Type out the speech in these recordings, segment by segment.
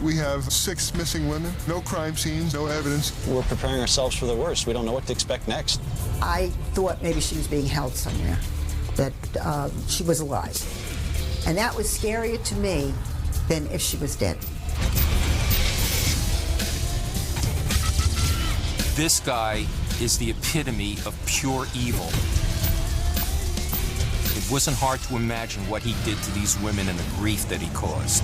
we have 6 missing women, no crime scenes, no evidence. We're preparing ourselves for the worst. We don't know what to expect next. I thought maybe she was being held somewhere, that she was alive. And that was scarier to me than if she was dead. This guy is the epitome of pure evil. It wasn't hard to imagine what he did to these women and the grief that he caused.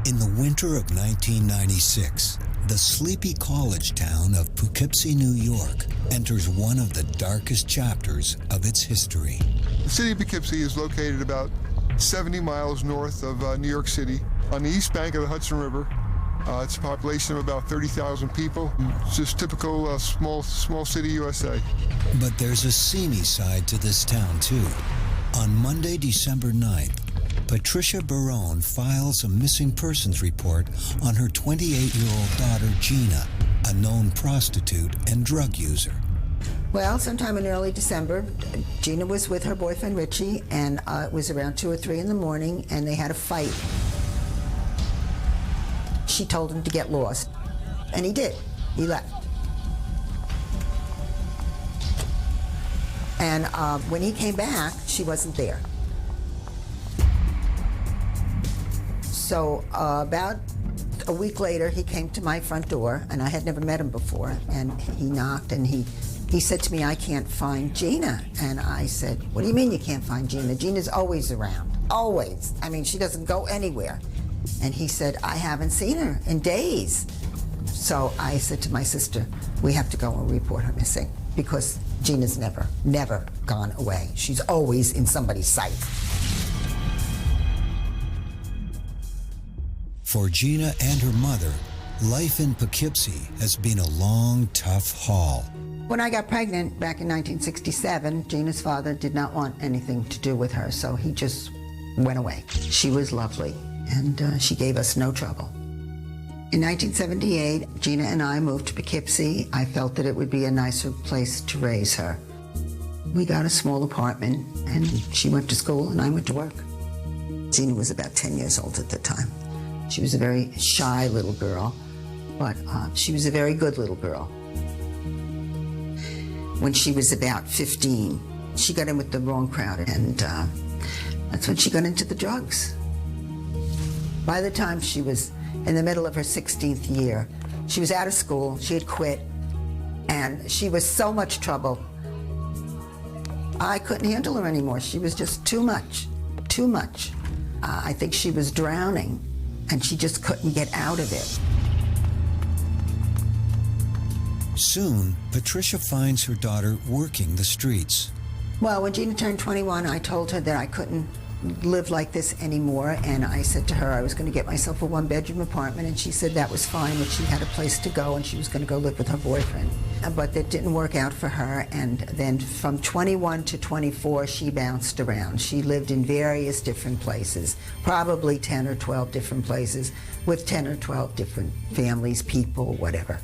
In the winter of 1996, the sleepy college town of Poughkeepsie, New York, enters one of the darkest chapters of its history. The city of Poughkeepsie is located about 70 miles north of New York City on the east bank of the Hudson River. It's a population of about 30,000 people. It's just typical small city USA. But there's a seamy side to this town, too. On Monday, December 9th, Patricia Barone files a missing persons report on her 28-year-old daughter, Gina, a known prostitute and drug user. Well, sometime in early December, Gina was with her boyfriend, Richie, and it was around 2 or 3 in the morning, and they had a fight. She told him to get lost, and he did. He left. And when he came back, she wasn't there. So about a week later, he came to my front door, and I had never met him before, and he knocked, and he said to me, "I can't find Gina." And I said, "What do you mean you can't find Gina? Gina's always around, always. I mean, she doesn't go anywhere." And he said, "I haven't seen her in days." So I said to my sister, "We have to go and report her missing, because Gina's never gone away. She's always in somebody's sight." For Gina and her mother, life in Poughkeepsie has been a long, tough haul. When I got pregnant back in 1967, Gina's father did not want anything to do with her, so he just went away. She was lovely, and she gave us no trouble. In 1978, Gina and I moved to Poughkeepsie. I felt that it would be a nicer place to raise her. We got a small apartment, and she went to school and I went to work. Gina was about 10 years old at the time. She was a very shy little girl, but she was a very good little girl. When she was about 15, she got in with the wrong crowd, and that's when she got into the drugs. By the time she was in the middle of her 16th year, she was out of school, she had quit, and she was so much trouble. I couldn't handle her anymore. She was just too much, too much. I think she was drowning, and she just couldn't get out of it. Soon, Patricia finds her daughter working the streets. Well, when Gina turned 21, I told her that I couldn't live like this anymore, and I said to her I was going to get myself a one-bedroom apartment, and she said that was fine, that she had a place to go, and she was going to go live with her boyfriend. But that didn't work out for her, and then from 21 to 24, she bounced around. She lived in various different places, probably 10 or 12 different places, with 10 or 12 different families, people, whatever.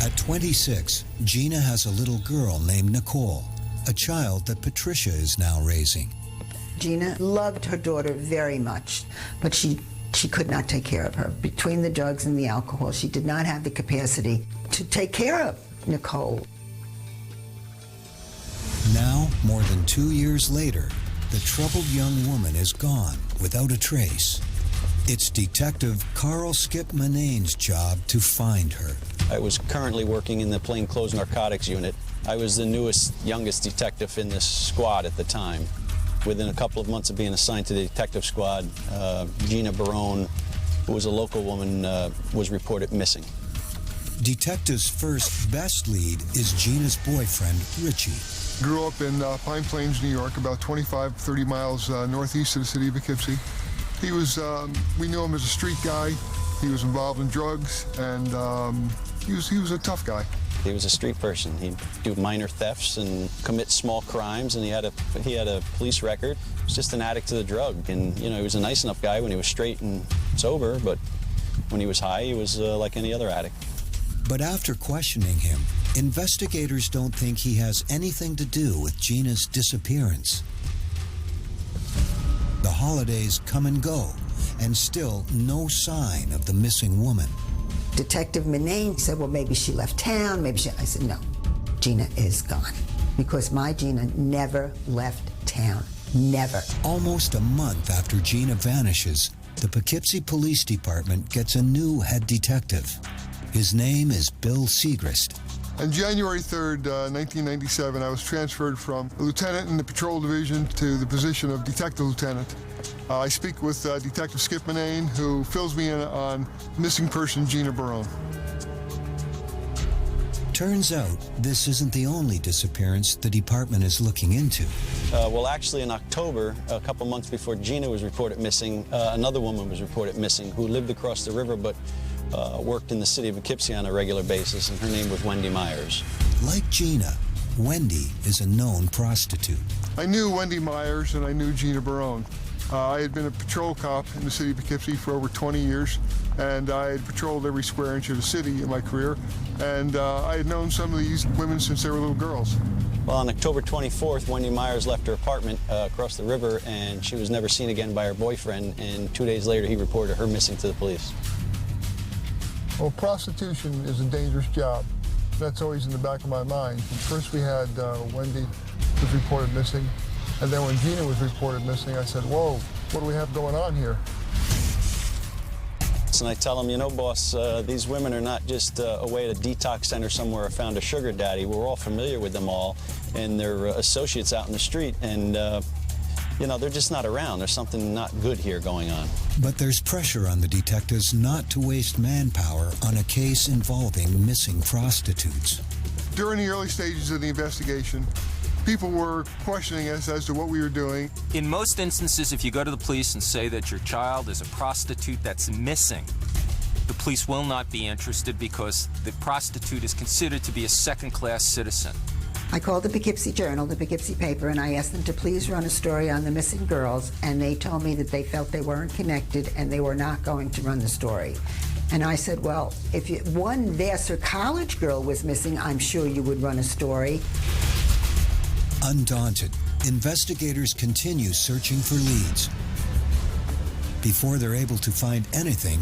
At 26, Gina has a little girl named Nicole, a child that Patricia is now raising. Gina loved her daughter very much, but she could not take care of her. Between the drugs and the alcohol, she did not have the capacity to take care of Nicole. Now, more than 2 years later, the troubled young woman is gone without a trace. It's Detective Carl Skip Manane's job to find her. I was currently working in the plainclothes narcotics unit. I was the youngest detective in this squad at the time. Within a couple of months of being assigned to the detective squad, Gina Barone, who was a local woman, was reported missing. Detective's first best lead is Gina's boyfriend, Richie. Grew up in Pine Plains, New York, about 25, 30 miles northeast of the city of Poughkeepsie. He was, we knew him as a street guy. He was involved in drugs, and he was a tough guy. He was a street person. He'd do minor thefts and commit small crimes, and he had a police record. He was just an addict to the drug, and he was a nice enough guy when he was straight and sober, but when he was high, he was like any other addict. But after questioning him, investigators don't think he has anything to do with Gina's disappearance. The holidays come and go, and still no sign of the missing woman. Detective Manane said, well, maybe she left town, I said, no, Gina is gone. Because my Gina never left town, never. Almost a month after Gina vanishes, the Poughkeepsie Police Department gets a new head detective. His name is Bill Segrist. On January 3rd, 1997, I was transferred from a lieutenant in the patrol division to the position of detective lieutenant. I speak with Detective Skip Manane, who fills me in on missing person Gina Barone. Turns out this isn't the only disappearance the department is looking into. Well, actually, in October, a couple months before Gina was reported missing, another woman was reported missing who lived across the river but worked in the city of Poughkeepsie on a regular basis, and her name was Wendy Myers. Like Gina, Wendy is a known prostitute. I knew Wendy Myers and I knew Gina Barone. I had been a patrol cop in the city of Poughkeepsie for over 20 years, and I had patrolled every square inch of the city in my career, and I had known some of these women since they were little girls. Well, on October 24th, Wendy Myers left her apartment across the river, and she was never seen again by her boyfriend, and 2 days later he reported her missing to the police. Well, prostitution is a dangerous job. That's always in the back of my mind. First we had Wendy was reported missing, and then when Gina was reported missing, I said, whoa, what do we have going on here? And I tell them, boss, these women are not just away at a detox center somewhere or found a sugar daddy. We're all familiar with them all, and they're associates out in the street, and they're just not around. There's something not good here going on. But there's pressure on the detectives not to waste manpower on a case involving missing prostitutes. During the early stages of the investigation, people were questioning us as to what we were doing. In most instances, if you go to the police and say that your child is a prostitute that's missing, the police will not be interested because the prostitute is considered to be a second-class citizen. I called the Poughkeepsie Journal, the Poughkeepsie paper, and I asked them to please run a story on the missing girls, and they told me that they felt they weren't connected and they were not going to run the story. And I said, well, if one Vassar College girl was missing, I'm sure you would run a story. Undaunted, investigators continue searching for leads. Before they're able to find anything,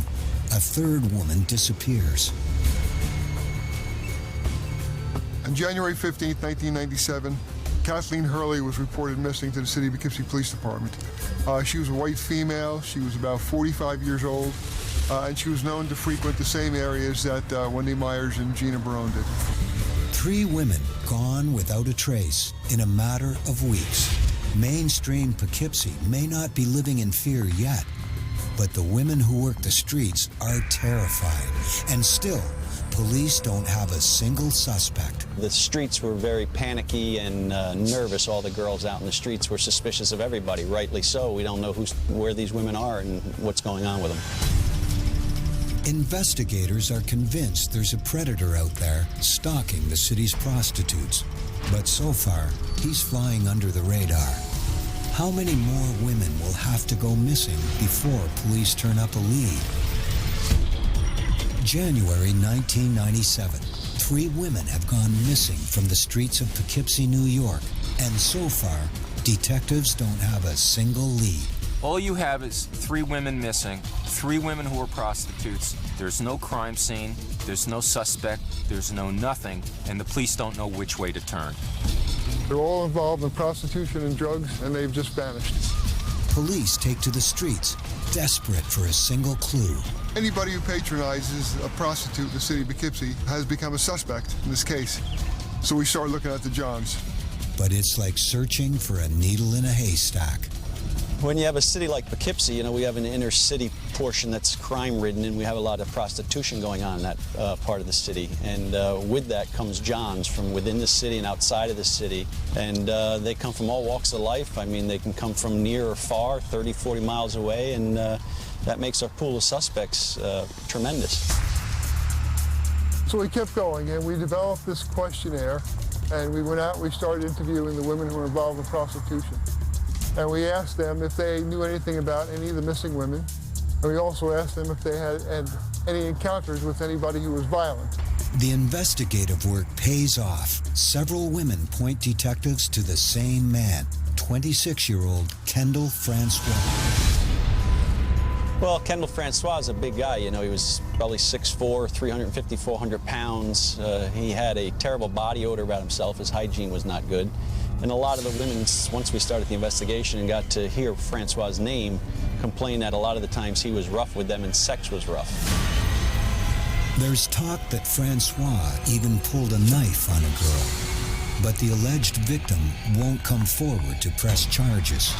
a third woman disappears. On January 15th, 1997, Kathleen Hurley was reported missing to the City of Poughkeepsie Police Department. She was a white female. She was about 45 years old, and she was known to frequent the same areas that Wendy Myers and Gina Barone did. 3 women gone without a trace in a matter of weeks. Mainstream Poughkeepsie may not be living in fear yet, but the women who work the streets are terrified, and still, police don't have a single suspect. The streets were very panicky and nervous. All the girls out in the streets were suspicious of everybody, rightly so. We don't know where these women are and what's going on with them. Investigators are convinced there's a predator out there stalking the city's prostitutes. But so far, he's flying under the radar. How many more women will have to go missing before police turn up a lead? January 1997, 3 women have gone missing from the streets of Poughkeepsie, New York, and so far, detectives don't have a single lead. All you have is 3 women missing, 3 women who are prostitutes. There's no crime scene, there's no suspect, there's no nothing, and the police don't know which way to turn. They're all involved in prostitution and drugs, and they've just vanished. Police take to the streets, desperate for a single clue. Anybody who patronizes a prostitute in the city of Poughkeepsie has become a suspect in this case. So we start looking at the Johns. But it's like searching for a needle in a haystack. When you have a city like Poughkeepsie, we have an inner city portion that's crime-ridden, and we have a lot of prostitution going on in that part of the city. And with that comes Johns from within the city and outside of the city. And they come from all walks of life. I mean, they can come from near or far, 30, 40 miles away, and that makes our pool of suspects tremendous. So we kept going, and we developed this questionnaire, and we went out and we started interviewing the women who were involved in prostitution. And we asked them if they knew anything about any of the missing women, and we also asked them if they had any encounters with anybody who was violent. The investigative work pays off. Several women point detectives to the same man, 26-year-old Kendall Francois. Well, Kendall Francois is a big guy. You know, he was probably 6'4", 350, 400 pounds. He had a terrible body odor about himself. His hygiene was not good. And a lot of the women, once we started the investigation and got to hear Francois' name, complained that a lot of the times he was rough with them and sex was rough. There's talk that Francois even pulled a knife on a girl, but the alleged victim won't come forward to press charges.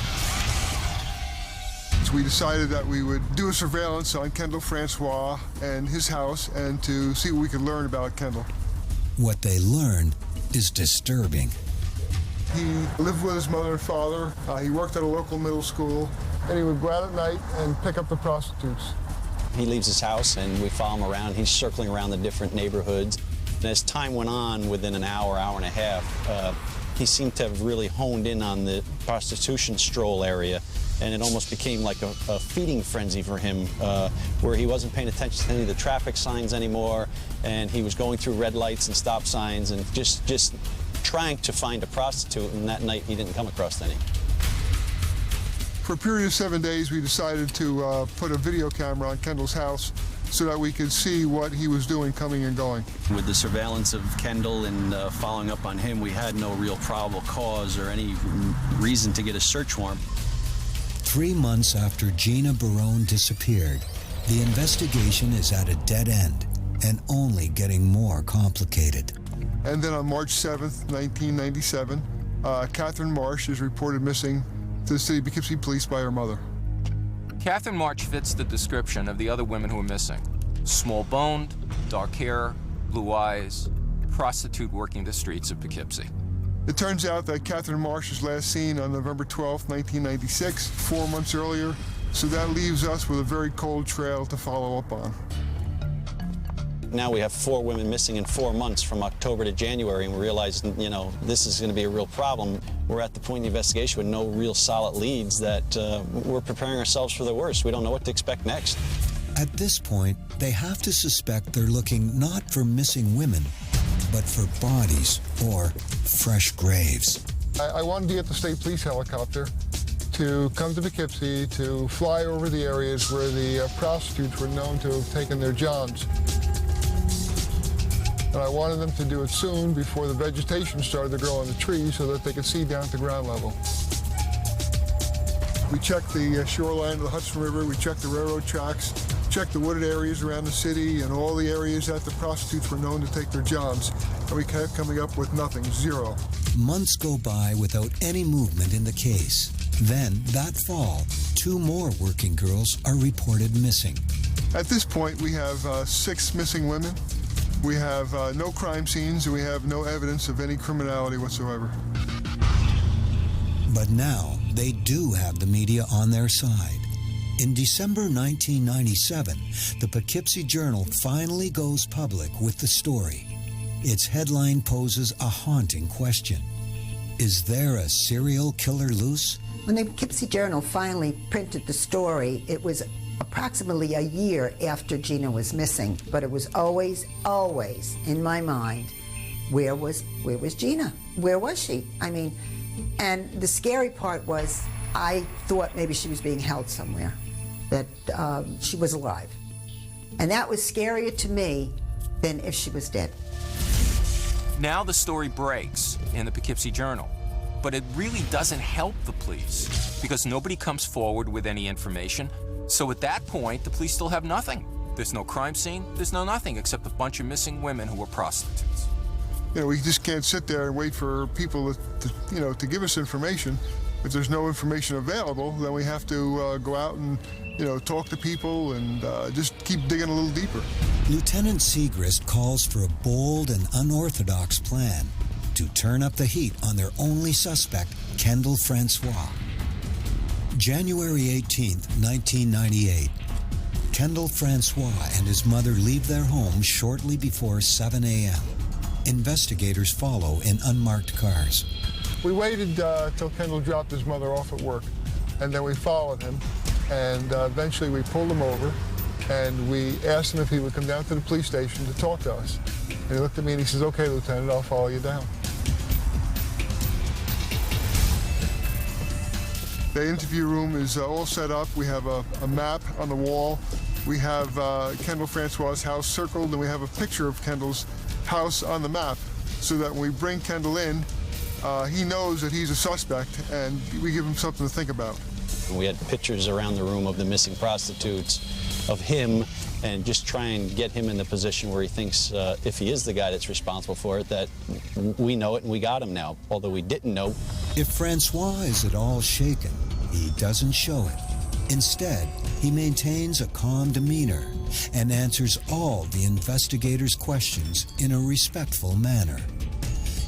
So we decided that we would do a surveillance on Kendall Francois and his house and to see what we could learn about Kendall. What they learned is disturbing. He lived with his mother and father. He worked at a local middle school, and he would go out at night and pick up the prostitutes. He leaves his house and we follow him around. He's circling around the different neighborhoods. And as time went on, within an hour, hour and a half, he seemed to have really honed in on the prostitution stroll area. And it almost became like a feeding frenzy for him, where he wasn't paying attention to any of the traffic signs anymore, and he was going through red lights and stop signs and just trying to find a prostitute, and that night he didn't come across any. For a period of 7 days, we decided to put a video camera on Kendall's house so that we could see what he was doing coming and going. With the surveillance of Kendall and following up on him, we had no real probable cause or any reason to get a search warrant. 3 months after Gina Barone disappeared, the investigation is at a dead end and only getting more complicated. And then on March 7th, 1997, Catherine Marsh is reported missing to the city of Poughkeepsie police by her mother. Catherine March fits the description of the other women who are missing. Small-boned, dark hair, blue eyes, prostitute working the streets of Poughkeepsie. It turns out that Catherine Marsh was last seen on November 12, 1996, 4 months earlier, so that leaves us with a very cold trail to follow up on. Now we have 4 women missing in 4 months from October to January, and we realize, you know, this is going to be a real problem. We're at the point in the investigation with no real solid leads that we're preparing ourselves for the worst. We don't know what to expect next. At this point, they have to suspect they're looking not for missing women, but for bodies or fresh graves. I wanted to get the state police helicopter to come to Poughkeepsie to fly over the areas where the prostitutes were known to have taken their johns. And I wanted them to do it soon before the vegetation started to grow on the trees so that they could see down to ground level. We checked the shoreline of the Hudson River, we checked the railroad tracks, checked the wooded areas around the city and all the areas that the prostitutes were known to take their johns. And we kept coming up with nothing, 0. Months go by without any movement in the case. Then, that fall, 2 more working girls are reported missing. At this point, we have 6 missing women. We have no crime scenes, and we have no evidence of any criminality whatsoever. But now, they do have the media on their side. In December 1997, the Poughkeepsie Journal finally goes public with the story. Its headline poses a haunting question. Is there a serial killer loose? When the Poughkeepsie Journal finally printed the story, it was approximately a year after Gina was missing, but it was always in my mind, where was Gina? Where was she? I mean, and the scary part was I thought maybe she was being held somewhere, that she was alive. And that was scarier to me than if she was dead. Now the story breaks in the Poughkeepsie Journal, but it really doesn't help the police because nobody comes forward with any information. So at that point, the police still have nothing. There's no crime scene, there's no nothing except a bunch of missing women who were prostitutes. You know, we just can't sit there and wait for people to give us information. If there's no information available, then we have to go out and, talk to people and just keep digging a little deeper. Lieutenant Segrist calls for a bold and unorthodox plan to turn up the heat on their only suspect, Kendall Francois. January 18th, 1998. Kendall Francois and his mother leave their home shortly before 7 a.m. Investigators follow in unmarked cars. We waited till Kendall dropped his mother off at work, and then we followed him, and eventually we pulled him over, and we asked him if he would come down to the police station to talk to us. And he looked at me and he says, "Okay, Lieutenant, I'll follow you down." The interview room is all set up. We have a map on the wall. We have Kendall Francois' house circled, and we have a picture of Kendall's house on the map, so that when we bring Kendall in, he knows that he's a suspect, and we give him something to think about. We had pictures around the room of the missing prostitutes, of him, and just try and get him in the position where he thinks, if he is the guy that's responsible for it, that we know it and we got him now, although we didn't know. If Francois is at all shaken, he doesn't show it. Instead, he maintains a calm demeanor and answers all the investigators' questions in a respectful manner.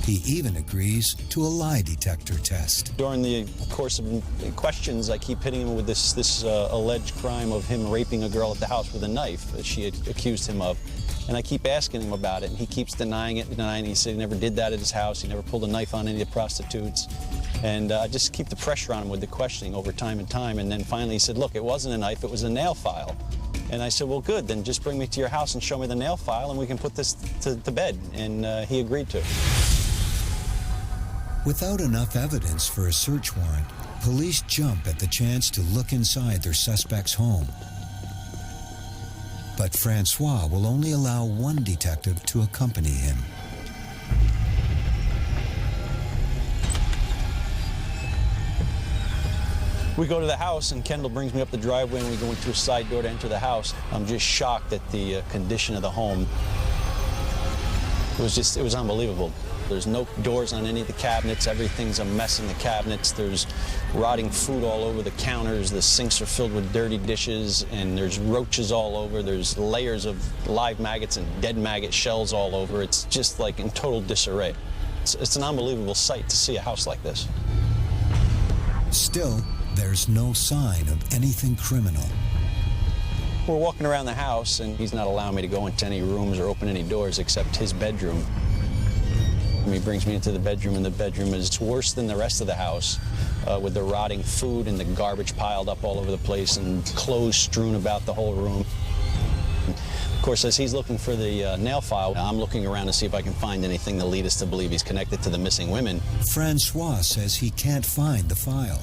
He even agrees to a lie detector test. During the course of questions, I keep hitting him with this alleged crime of him raping a girl at the house with a knife that she had accused him of. And I keep asking him about it, and he keeps denying it, denying it. He said he never did that at his house. He never pulled a knife on any of the prostitutes. And I just keep the pressure on him with the questioning over time and time. And then finally he said, "Look, it wasn't a knife, it was a nail file." And I said, "Well, good, then just bring me to your house and show me the nail file, and we can put this to bed." And he agreed to. Without enough evidence for a search warrant, police jump at the chance to look inside their suspect's home. But Francois will only allow one detective to accompany him. We go to the house, and Kendall brings me up the driveway, and we go into a side door to enter the house. I'm just shocked at the condition of the home. It was unbelievable. There's no doors on any of the cabinets. Everything's a mess in the cabinets. There's rotting food all over the counters. The sinks are filled with dirty dishes, and there's roaches all over. There's layers of live maggots and dead maggot shells all over. It's just like in total disarray. It's an unbelievable sight to see a house like this. Still, there's no sign of anything criminal. We're walking around the house, and he's not allowing me to go into any rooms or open any doors except his bedroom. He brings me into the bedroom, and the bedroom is worse than the rest of the house, with the rotting food and the garbage piled up all over the place and clothes strewn about the whole room. Of course, as he's looking for the nail file, I'm looking around to see if I can find anything to lead us to believe he's connected to the missing women. Francois says he can't find the file.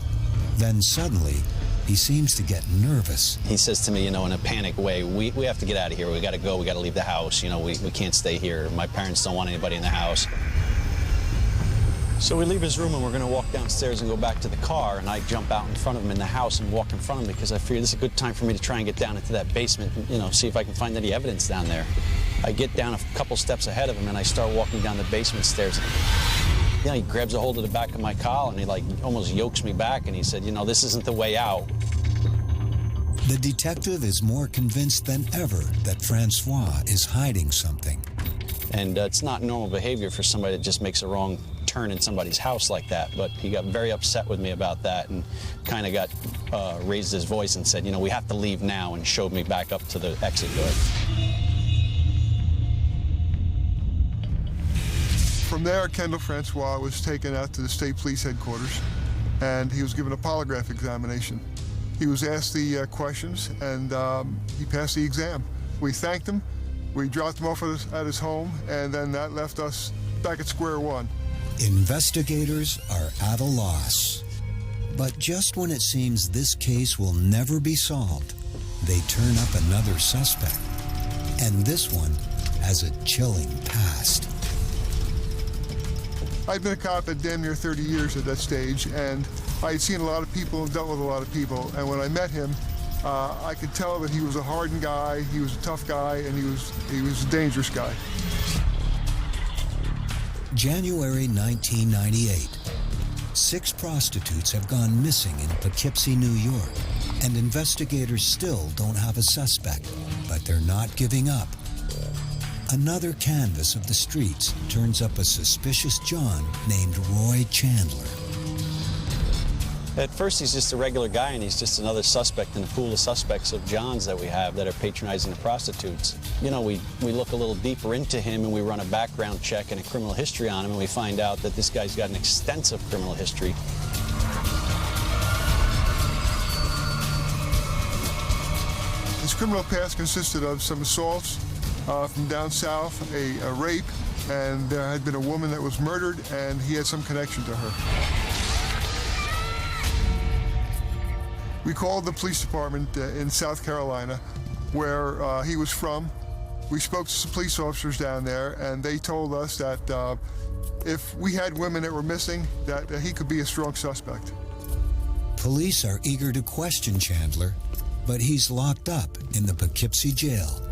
Then suddenly, he seems to get nervous. He says to me, in a panic way, we have to get out of here. We got to go. We got to leave the house. We can't stay here. My parents don't want anybody in the house. So we leave his room, and we're going to walk downstairs and go back to the car, and I jump out in front of him in the house and walk in front of him because I figure this is a good time for me to try and get down into that basement and, see if I can find any evidence down there. I get down a couple steps ahead of him, and I start walking down the basement stairs. He grabs a hold of the back of my collar, and he almost yokes me back, and he said, this isn't the way out. The detective is more convinced than ever that Francois is hiding something. And it's not normal behavior for somebody that just makes a wrong turn in somebody's house like that, but he got very upset with me about that and kind of got raised his voice and said, we have to leave now, and showed me back up to the exit door. From there, Kendall Francois was taken out to the state police headquarters, and he was given a polygraph examination. He was asked the questions, and he passed the exam. We thanked him, we dropped him off at his home, and then that left us back at square one. Investigators are at a loss. But just when it seems this case will never be solved, they turn up another suspect. And this one has a chilling past. I'd been a cop at damn near 30 years at that stage, and I had seen a lot of people and dealt with a lot of people. And when I met him, I could tell that he was a hardened guy, he was a tough guy, and he was a dangerous guy. January 1998. 6 prostitutes have gone missing in Poughkeepsie, New York, and investigators still don't have a suspect, but they're not giving up. Another canvass of the streets turns up a suspicious John named Roy Chandler. At first, he's just a regular guy, and he's just another suspect in the pool of suspects of Johns that we have that are patronizing the prostitutes. You know, we look a little deeper into him, and we run a background check and a criminal history on him, and we find out that this guy's got an extensive criminal history. His criminal past consisted of some assaults from down south, a rape, and there had been a woman that was murdered, and he had some connection to her. We called the police department in South Carolina, where he was from. We spoke to some police officers down there, and they told us that if we had women that were missing, that he could be a strong suspect. Police are eager to question Chandler, but he's locked up in the Poughkeepsie jail.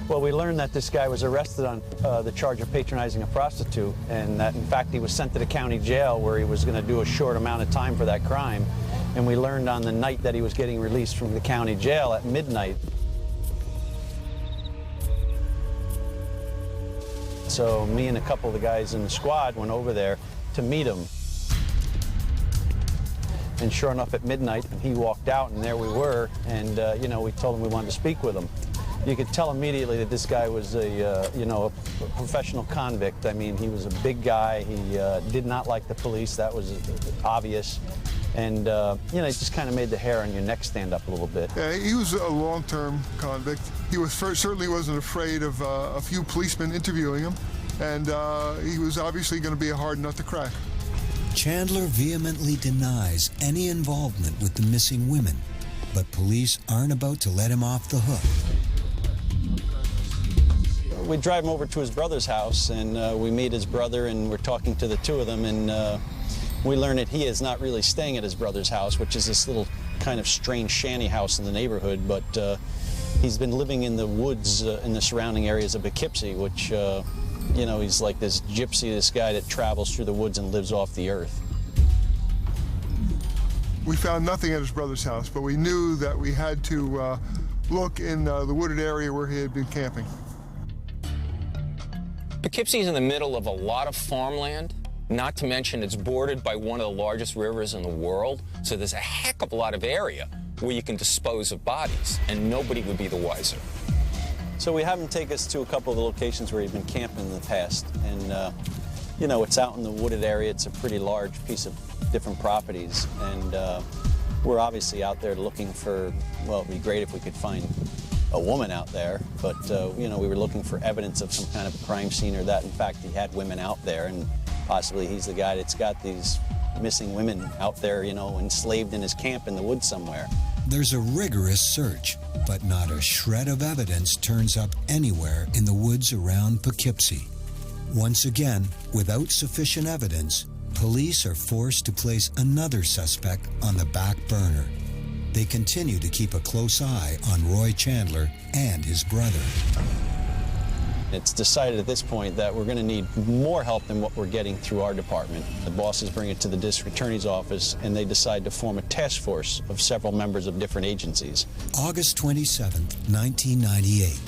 Well, we learned that this guy was arrested on the charge of patronizing a prostitute, and that, in fact, he was sent to the county jail where he was going to do a short amount of time for that crime. And we learned on the night that he was getting released from the county jail at midnight. So me and a couple of the guys in the squad went over there to meet him. And sure enough, at midnight, he walked out, and there we were. And, you know, we told him we wanted to speak with him. You could tell immediately that this guy was a professional convict. I mean, he was a big guy. He did not like the police. That was obvious. And, you know, it just kind of made the hair on your neck stand up a little bit. Yeah, he was a long-term convict. He certainly wasn't afraid of a few policemen interviewing him, and he was obviously going to be a hard nut to crack. Chandler vehemently denies any involvement with the missing women, but police aren't about to let him off the hook. We drive him over to his brother's house, and we meet his brother, and we're talking to the two of them, and we learn that he is not really staying at his brother's house, which is this little kind of strange shanty house in the neighborhood, but he's been living in the woods in the surrounding areas of Poughkeepsie, which, you know, he's like this gypsy, this guy that travels through the woods and lives off the earth. We found nothing at his brother's house, but we knew that we had to look in the wooded area where he had been camping. Poughkeepsie is in the middle of a lot of farmland, not to mention it's bordered by one of the largest rivers in the world, so there's a heck of a lot of area where you can dispose of bodies, and nobody would be the wiser. So we have him take us to a couple of the locations where he'd been camping in the past, and you know, it's out in the wooded area. It's a pretty large piece of different properties, and we're obviously out there looking for, well, it'd be great if we could find a woman out there, but you know, we were looking for evidence of some kind of a crime scene, or that in fact he had women out there, and possibly he's the guy that's got these missing women out there, you know, enslaved in his camp in the woods somewhere. There's a rigorous search, but not a shred of evidence turns up anywhere in the woods around Poughkeepsie. Once again, without sufficient evidence, police are forced to place another suspect on the back burner. They continue to keep a close eye on Roy Chandler and his brother. It's decided at this point that we're going to need more help than what we're getting through our department. The bosses bring it to the district attorney's office, and they decide to form a task force of several members of different agencies. August 27, 1998.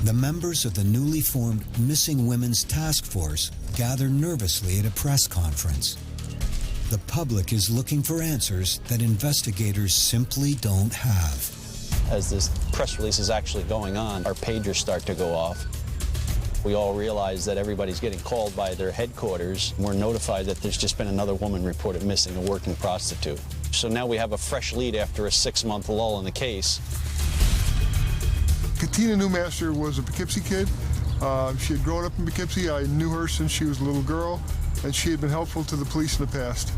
The members of the newly formed Missing Women's Task Force gather nervously at a press conference. The public is looking for answers that investigators simply don't have. As this press release is actually going on, our pagers start to go off. We all realize that everybody's getting called by their headquarters. We're notified that there's just been another woman reported missing, a working prostitute. So now we have a fresh lead after a 6-month lull in the case. Katina Newmaster was a Poughkeepsie kid. She had grown up in Poughkeepsie. I knew her since she was a little girl, and she had been helpful to the police in the past.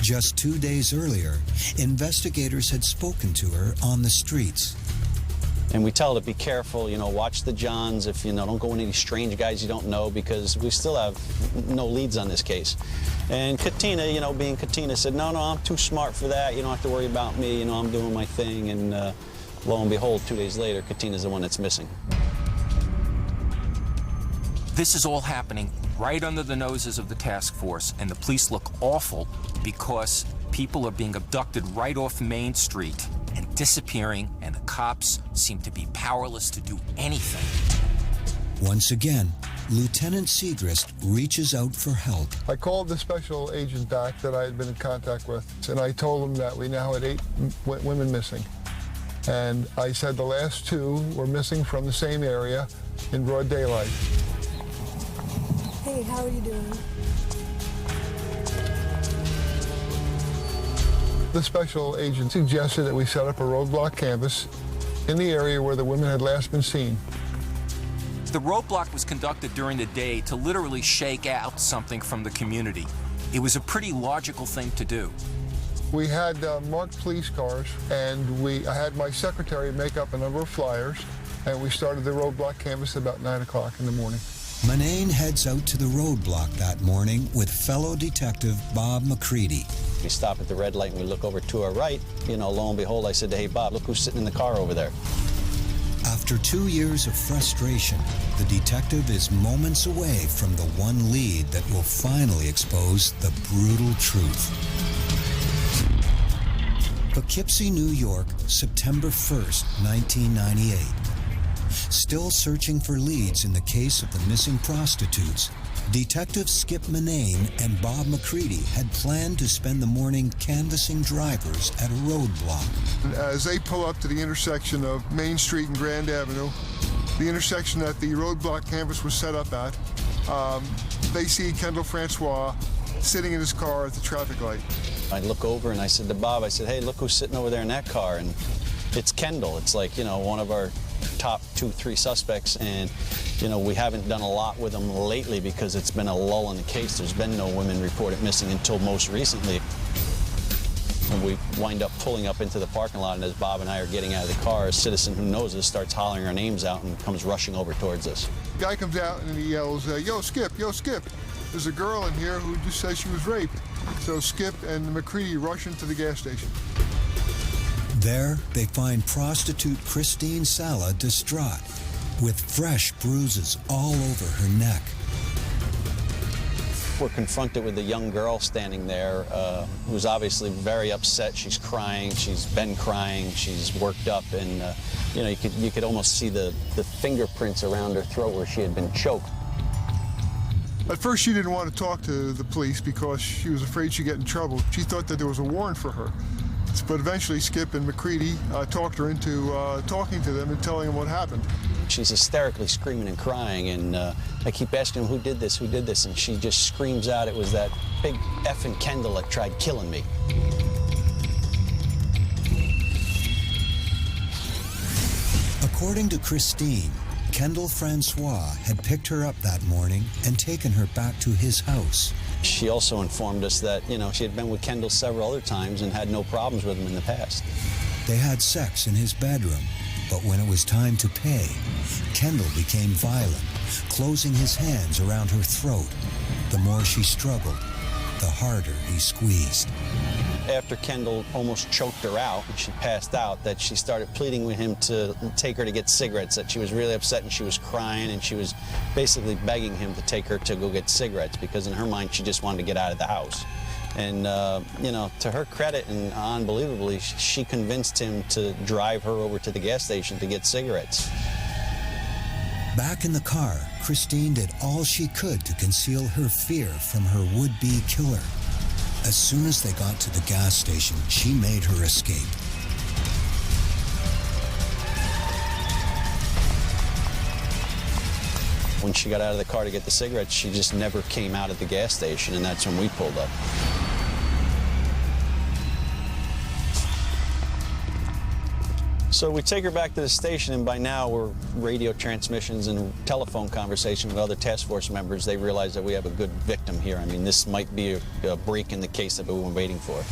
Just 2 days earlier, investigators had spoken to her on the streets. And we tell her to be careful, you know, watch the Johns, if, you know, don't go with any strange guys you don't know, because we still have no leads on this case. And Katina, you know, being Katina, said, no, I'm too smart for that. You don't have to worry about me. You know, I'm doing my thing. And lo and behold, 2 days later, Katina's the one that's missing. This is all happening right under the noses of the task force, and the police look awful because people are being abducted right off Main Street and disappearing, and the cops seem to be powerless to do anything. Once again, Lieutenant Segrist reaches out for help. I called the special agent back that I had been in contact with, and I told him that we now had 8 women missing. And I said the last 2 were missing from the same area in broad daylight. Hey, how are you doing? The special agent suggested that we set up a roadblock canvas in the area where the women had last been seen. The roadblock was conducted during the day to literally shake out something from the community. It was a pretty logical thing to do. We had marked police cars, and I had my secretary make up a number of flyers, and we started the roadblock canvas about 9 o'clock in the morning. Manane heads out to the roadblock that morning with fellow detective Bob McCready. We stop at the red light and we look over to our right. You know, lo and behold, I said, hey, Bob, look who's sitting in the car over there. After 2 years of frustration, the detective is moments away from the one lead that will finally expose the brutal truth. Poughkeepsie, New York, September 1st, 1998. Still searching for leads in the case of the missing prostitutes, Detectives Skip Manane and Bob McCready had planned to spend the morning canvassing drivers at a roadblock. As they pull up to the intersection of Main Street and Grand Avenue, the intersection that the roadblock canvas was set up at, they see Kendall Francois sitting in his car at the traffic light. I look over and I said to Bob, I said, hey, look who's sitting over there in that car. And it's Kendall. It's like, you know, one of our top 2-3 suspects, and you know, we haven't done a lot with them lately because it's been a lull in the case. There's been no women reported missing until most recently. And we wind up pulling up into the parking lot, and as Bob and I are getting out of the car, a citizen who knows us starts hollering our names out and comes rushing over towards us. The guy comes out and he yells, yo, Skip, there's a girl in here who just says she was raped. So Skip and McCready rush into the gas station. There, they find prostitute Christine Sala distraught, with fresh bruises all over her neck. We're confronted with a young girl standing there who's obviously very upset. She's crying. She's been crying. She's worked up, and you know, you could almost see the fingerprints around her throat where she had been choked. At first, she didn't want to talk to the police because she was afraid she'd get in trouble. She thought that there was a warrant for her. But eventually, Skip and McCready talked her into talking to them and telling them what happened. She's hysterically screaming and crying, and I keep asking them, who did this, and she just screams out, it was that big effing Kendall that tried killing me. According to Christine, Kendall Francois had picked her up that morning and taken her back to his house. She also informed us that, you know, she had been with Kendall several other times and had no problems with him in the past. They had sex in his bedroom, but when it was time to pay, Kendall became violent, closing his hands around her throat. The more she struggled, the harder he squeezed. After Kendall almost choked her out and she passed out, that she started pleading with him to take her to get cigarettes, that she was really upset and she was crying, and she was basically begging him to take her to go get cigarettes because in her mind she just wanted to get out of the house. And, you know, to her credit and unbelievably, she convinced him to drive her over to the gas station to get cigarettes. Back in the car, Christine did all she could to conceal her fear from her would-be killer. As soon as they got to the gas station, she made her escape. When she got out of the car to get the cigarettes, she just never came out of the gas station, and that's when we pulled up. So we take her back to the station, and by now we're radio transmissions and telephone conversation with other task force members. They realize that we have a good victim here. I mean, this might be a break in the case that we've been waiting for.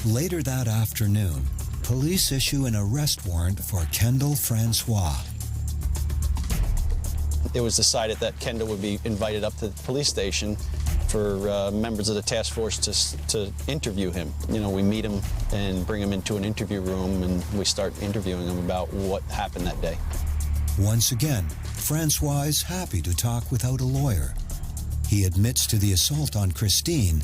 Later that afternoon, police issue an arrest warrant for Kendall Francois. It was decided that Kendall would be invited up to the police station for members of the task force to interview him. You know, we meet him and bring him into an interview room, and we start interviewing him about what happened that day. Once again, Francois is happy to talk without a lawyer. He admits to the assault on Christine,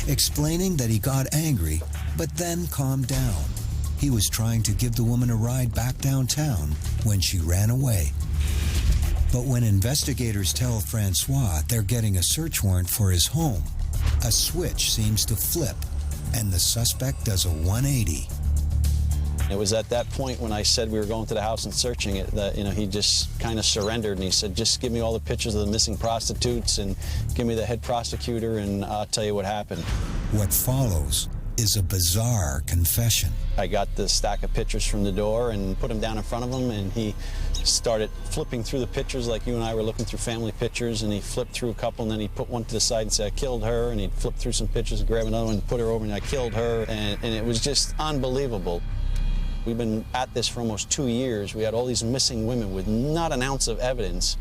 explaining that he got angry, but then calmed down. He was trying to give the woman a ride back downtown when she ran away. But when investigators tell Francois they're getting a search warrant for his home, a switch seems to flip, and the suspect does a 180. It was at that point when I said we were going to the house and searching it that, he just kind of surrendered, and he said, just give me all the pictures of the missing prostitutes and give me the head prosecutor and I'll tell you what happened. What follows is a bizarre confession. I got the stack of pictures from the door and put them down in front of him, and he started flipping through the pictures like you and I were looking through family pictures, and he flipped through a couple, and then he put one to the side and said, I killed her, and he'd flip through some pictures and grab another one and put her over, and I killed her, and it was just unbelievable. We've been at this for almost 2 years. We had all these missing women with not an ounce of evidence.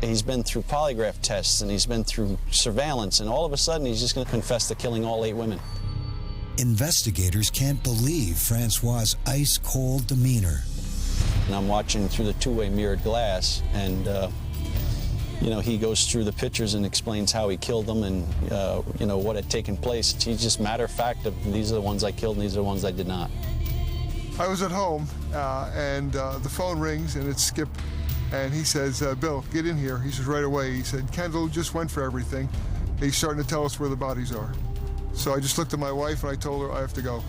And he's been through polygraph tests, and he's been through surveillance, and all of a sudden he's just going to confess to killing all 8 women. Investigators can't believe Francois' ice-cold demeanor. And I'm watching through the two-way mirrored glass, and he goes through the pictures and explains how he killed them and what had taken place. He's just matter of fact of these are the ones I killed and these are the ones I did not. I was at home, and the phone rings, and it's Skip, and he says, Bill, get in here. He says right away. He said, Kendall just went for everything. He's starting to tell us where the bodies are. So I just looked at my wife, and I told her I have to go.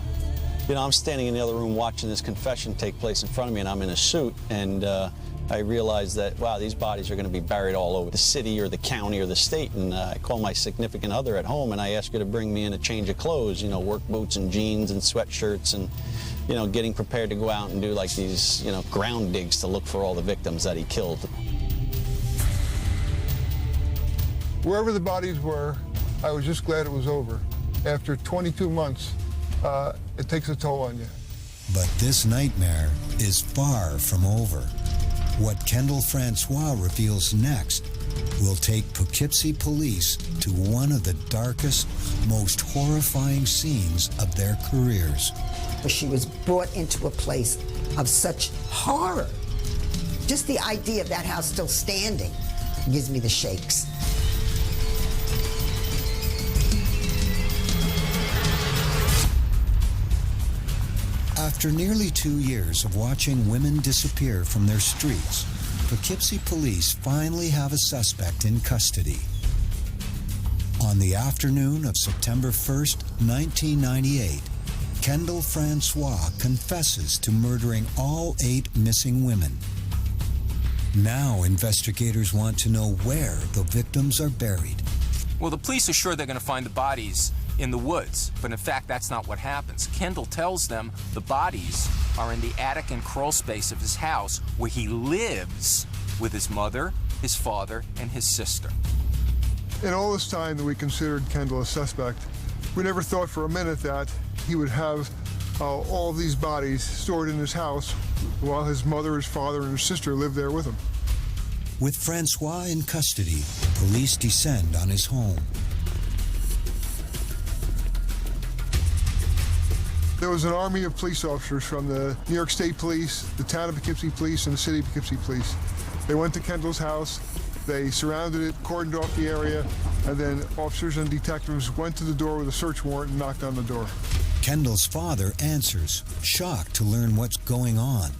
I'm standing in the other room watching this confession take place in front of me, and I'm in a suit, and I realized that, wow, these bodies are going to be buried all over the city or the county or the state, and I call my significant other at home, and I ask her to bring me in a change of clothes, work boots and jeans and sweatshirts, and getting prepared to go out and do like these, ground digs to look for all the victims that he killed. Wherever the bodies were, I was just glad it was over. After 22 months, it takes a toll on you. But this nightmare is far from over. What Kendall Francois reveals next will take Poughkeepsie police to one of the darkest, most horrifying scenes of their careers. She was brought into a place of such horror. Just the idea of that house still standing gives me the shakes. After nearly 2 years of watching women disappear from their streets, Poughkeepsie police finally have a suspect in custody. On the afternoon of September 1st, 1998, Kendall Francois confesses to murdering all 8 missing women. Now investigators want to know where the victims are buried. Well, the police are sure they're going to find the bodies in the woods, but in fact that's not what happens. Kendall tells them the bodies are in the attic and crawl space of his house where he lives with his mother, his father, and his sister. In all this time that we considered Kendall a suspect, we never thought for a minute that he would have all of these bodies stored in his house while his mother, his father, and his sister lived there with him. With Francois in custody, police descend on his home. There was an army of police officers from the New York State Police, the town of Poughkeepsie Police, and the city of Poughkeepsie Police. They went to Kendall's house, they surrounded it, cordoned off the area, and then officers and detectives went to the door with a search warrant and knocked on the door. Kendall's father answers, shocked to learn what's going on.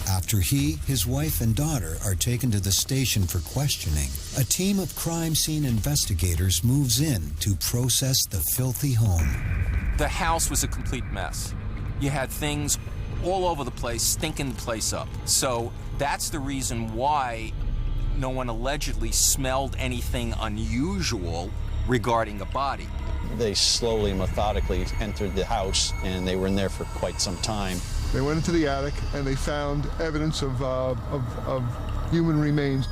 After he, his wife, and daughter are taken to the station for questioning, a team of crime scene investigators moves in to process the filthy home. The house was a complete mess. You had things all over the place, stinking the place up. So that's the reason why no one allegedly smelled anything unusual regarding a body. They slowly, methodically entered the house, and they were in there for quite some time. They went into the attic and they found evidence of human remains.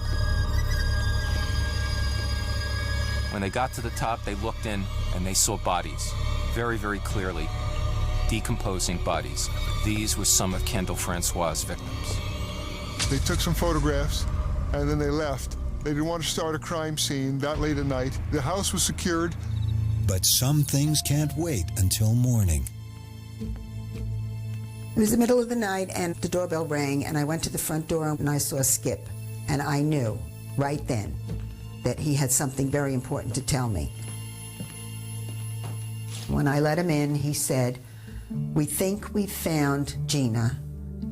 When they got to the top, they looked in and they saw bodies, very, very clearly, decomposing bodies. These were some of Kendall Francois' victims. They took some photographs and then they left. They didn't want to start a crime scene that late at night. The house was secured. But some things can't wait until morning. It was the middle of the night and the doorbell rang, and I went to the front door and I saw Skip. And I knew right then that he had something very important to tell me. When I let him in, he said, "We think we found Gina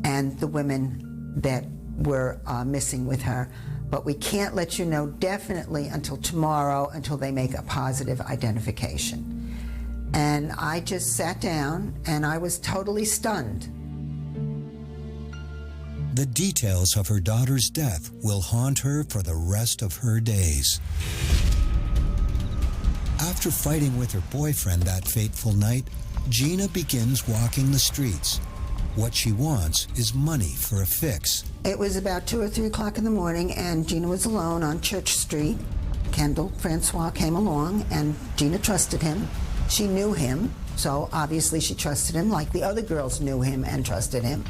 and the women that were missing with her, but we can't let you know definitely until tomorrow, until they make a positive identification. And I just sat down and I was totally stunned. The details of her daughter's death will haunt her for the rest of her days. After fighting with her boyfriend that fateful night, Gina begins walking the streets. What she wants is money for a fix. It was about 2 or 3 o'clock in the morning, and Gina was alone on Church Street. Kendall Francois came along, and Gina trusted him. She knew him, so obviously she trusted him, like the other girls knew him and trusted him.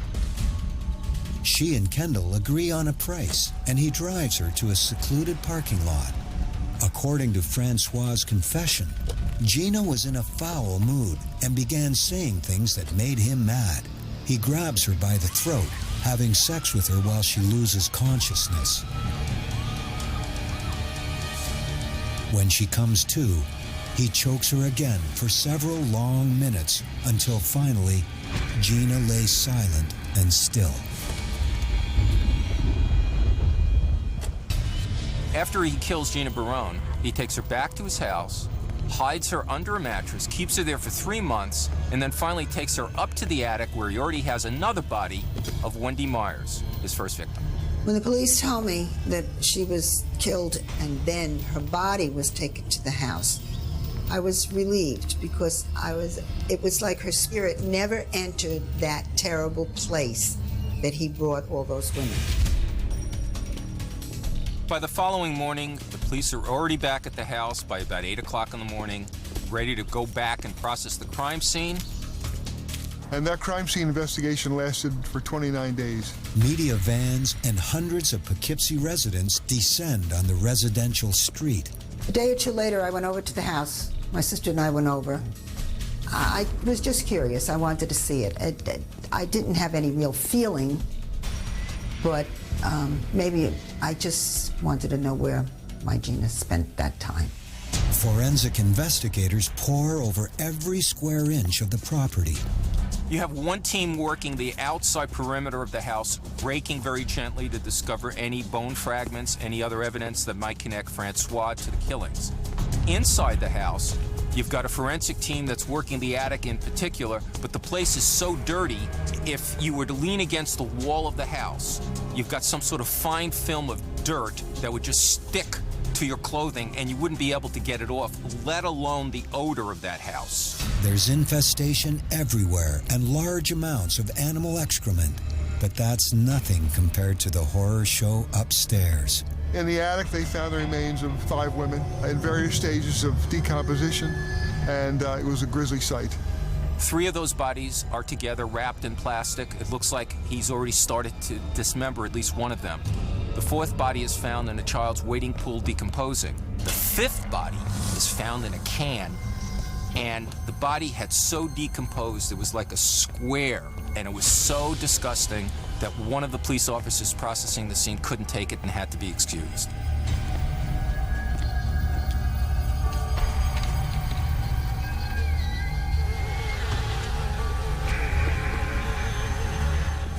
She and Kendall agree on a price, and he drives her to a secluded parking lot. According to Francois's confession, Gina was in a foul mood and began saying things that made him mad. He grabs her by the throat, having sex with her while she loses consciousness. When she comes to, he chokes her again for several long minutes until finally, Gina lays silent and still. After he kills Gina Barone, he takes her back to his house, hides her under a mattress, keeps her there for 3 months, and then finally takes her up to the attic where he already has another body of Wendy Myers, his first victim. When the police told me that she was killed and then her body was taken to the house, I was relieved because it was like her spirit never entered that terrible place that he brought all those women. By the following morning, the police are already back at the house by about 8 o'clock in the morning, ready to go back and process the crime scene. And that crime scene investigation lasted for 29 days. Media vans and hundreds of Poughkeepsie residents descend on the residential street. A day or two later, I went over to the house. My sister and I went over. I was just curious. I wanted to see it. I didn't have any real feeling, but maybe I just wanted to know where my Gina spent that time. Forensic investigators pore over every square inch of the property. You have one team working the outside perimeter of the house, raking very gently to discover any bone fragments, any other evidence that might connect Francois to the killings. Inside the house, you've got a forensic team that's working the attic in particular, but the place is so dirty, if you were to lean against the wall of the house, you've got some sort of fine film of dirt that would just stick to your clothing and you wouldn't be able to get it off, let alone the odor of that house. There's infestation everywhere and large amounts of animal excrement, but that's nothing compared to the horror show upstairs. In the attic, they found the remains of 5 women in various stages of decomposition, and it was a grisly sight. 3 of those bodies are together, wrapped in plastic. It looks like he's already started to dismember at least one of them. The 4th body is found in a child's wading pool decomposing. The 5th body is found in a can, and the body had so decomposed it was like a square, and it was so disgusting that one of the police officers processing the scene couldn't take it and had to be excused.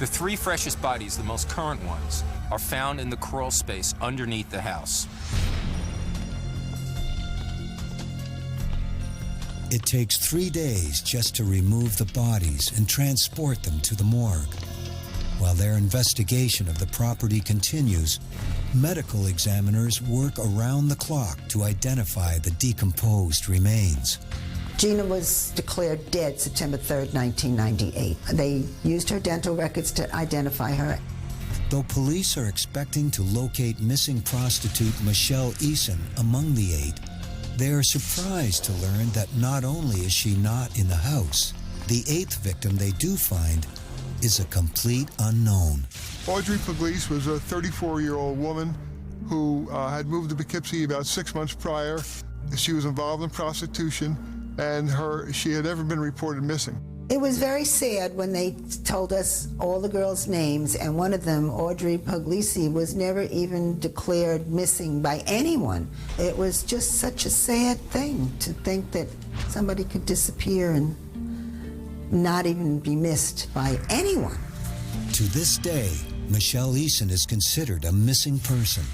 The 3 freshest bodies, the most current ones, are found in the crawl space underneath the house. It takes 3 days just to remove the bodies and transport them to the morgue. While their investigation of the property continues, medical examiners work around the clock to identify the decomposed remains. Gina was declared dead September 3rd, 1998. They used her dental records to identify her. Though police are expecting to locate missing prostitute Michelle Eason among the 8, they are surprised to learn that not only is she not in the house, the 8th victim they do find is a complete unknown. Audrey Puglisi was a 34-year-old woman who had moved to Poughkeepsie about 6 months prior. She was involved in prostitution, and she had never been reported missing. It was very sad when they told us all the girls' names, and one of them, Audrey Puglisi, was never even declared missing by anyone. It was just such a sad thing to think that somebody could disappear and not even be missed by anyone. To this day, Michelle Eason is considered a missing person.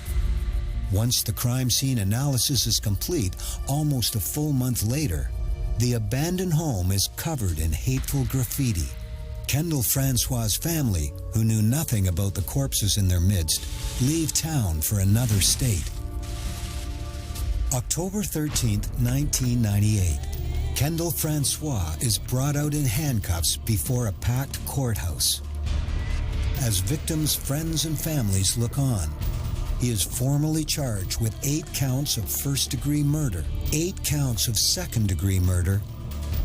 Once the crime scene analysis is complete, almost a full month later, the abandoned home is covered in hateful graffiti. Kendall Francois' family, who knew nothing about the corpses in their midst, leave town for another state. October 13, 1998. Kendall Francois is brought out in handcuffs before a packed courthouse. As victims' friends and families look on, he is formally charged with 8 counts of first-degree murder, 8 counts of second-degree murder,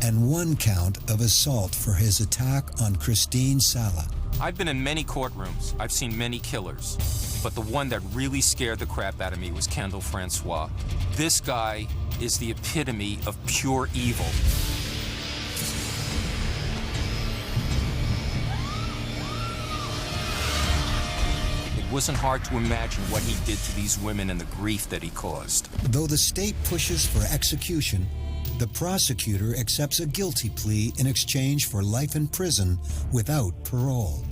and 1 count of assault for his attack on Christine Sala. I've been in many courtrooms. I've seen many killers. But the one that really scared the crap out of me was Kendall Francois. This guy is the epitome of pure evil. It wasn't hard to imagine what he did to these women and the grief that he caused. Though the state pushes for execution, the prosecutor accepts a guilty plea in exchange for life in prison without parole.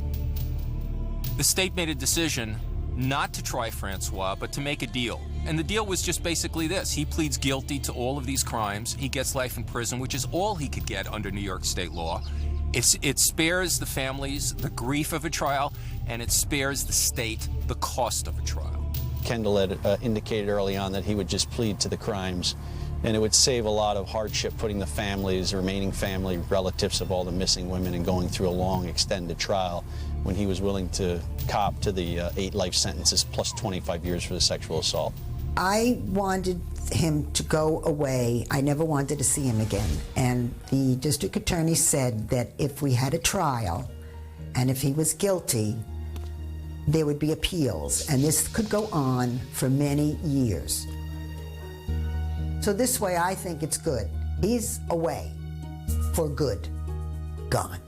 The state made a decision not to try Francois, but to make a deal. And the deal was just basically this. He pleads guilty to all of these crimes. He gets life in prison, which is all he could get under New York state law. It spares the families the grief of a trial, and it spares the state the cost of a trial. Kendall had indicated early on that he would just plead to the crimes, and it would save a lot of hardship putting the families, the remaining family, relatives of all the missing women and going through a long, extended trial when he was willing to cop to the 8 life sentences plus 25 years for the sexual assault. I wanted him to go away. I never wanted to see him again. And the district attorney said that if we had a trial and if he was guilty, there would be appeals. And this could go on for many years. So this way, I think it's good. He's away for good. Gone.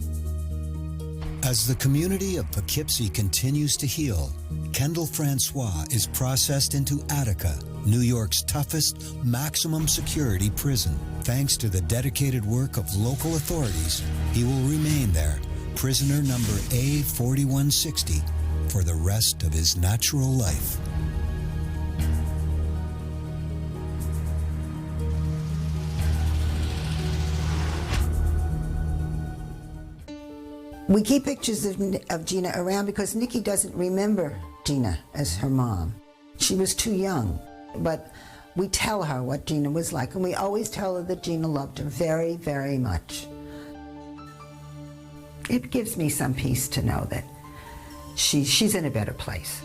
As the community of Poughkeepsie continues to heal, Kendall Francois is processed into Attica, New York's toughest, maximum security prison. Thanks to the dedicated work of local authorities, he will remain there, prisoner number A4160, for the rest of his natural life. We keep pictures of Gina around because Nikki doesn't remember Gina as her mom. She was too young, but we tell her what Gina was like, and we always tell her that Gina loved her very, very much. It gives me some peace to know that she's in a better place.